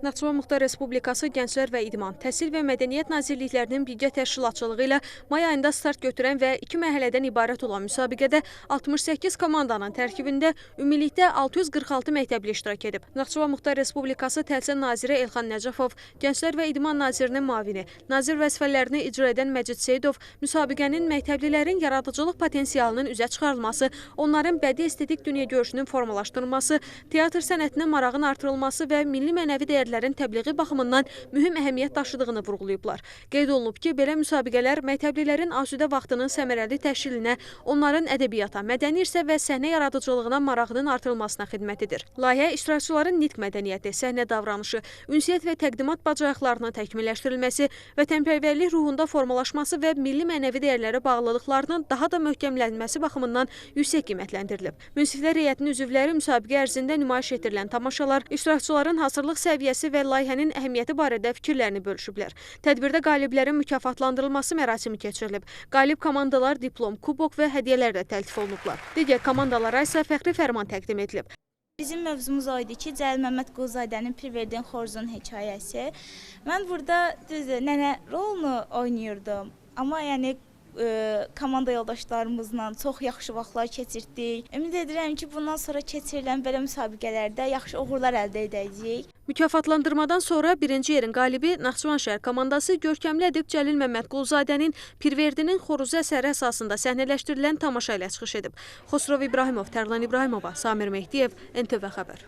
Naxçıvan Muxtar Respublikası Gənclər və İdman, Təhsil və Mədəniyyət Nazirliklərinin birgə təşkilatçılığı ilə may ayında start götürən və 2 mərhələdən ibarət olan müsabiqədə 68 komandanın tərkibində ümumilikdə 646 məktəbli iştirak edib. Naxçıvan Muxtar Respublikası Təhsil Naziri Elxan Nəcəfov, Gənclər və İdman Nazirinin müavini, nazir vəzifələrini icra edən Məcid Seyidov müsabiqənin məktəblilərin yaradıcılıq potensialının üzə çıxarılması, onların bədii estetik dünyagörüşünün formalaşdırılması, teatr sənətinə marağın artırılması və milli mənəvi dəyərlərin təbliği baxımından mühüm əhəmiyyət daşıdığını vurğulayıblar. Qeyd olunub ki, belə müsabiqələr məktəblilərin asudə vaxtının səmərəli təşkilinə, onların ədəbiyyata, mədəni irsə və səhnə yaradıcılığına marağının artırılmasına xidmət edir. Layihə iştirakçıların nitq mədəniyyəti, səhnə davranışı, ünsiyyət və təqdimat bacarıqlarının təkmilləşdirilməsi, vətənpərvərlik ruhunda formalaşması və milli mənəvi dəyərlərə bağlılıqlarının daha da möhkəmlənməsi baxımından yüksək qiymətləndirilib. Münsiflər heyətinin üzvləri müsabiqə ərzində nümayiş etdirilən tamaşalar, iştirakçıların hazırlıq səviyyəsi və layihənin əhəmiyyəti barədə fikirlərini bölüşüblər. Tədbirdə qaliblərin mükafatlandırılması mərasimi keçirilib. Qalib komandalar diplom, kubok və hədiyyələrlə təltif olunublar. Digər komandalara isə fəxri fərman təqdim edilib. Bizim mövzumuz o idi ki, Cəlil Məmməd Quluzadənin Pirverdin Xoruzun hekayəsi. Mən burada nənə rolunu oynayırdım. Amma yəni komanda yoldaşlarımızla çox yaxşı vaxtlar keçirdik. Ümid edirəm ki, bundan sonra keçirilən belə müsabiqələrdə yaxşı uğurlar əldə edəcəyik. Mükafatlandırmadan sonra birinci yerin qalibi Naxçıvan şəhər komandası görkəmli ədib Cəlil Məmməd Quluzadənin Pirverdinin Xoruzu əsəri əsasında səhnələşdirilən tamaşa ilə çıxış edib. Xosrov İbrahimov, Tərlan İbrahimova, Samir Mehdiyev, NTV Xəbər.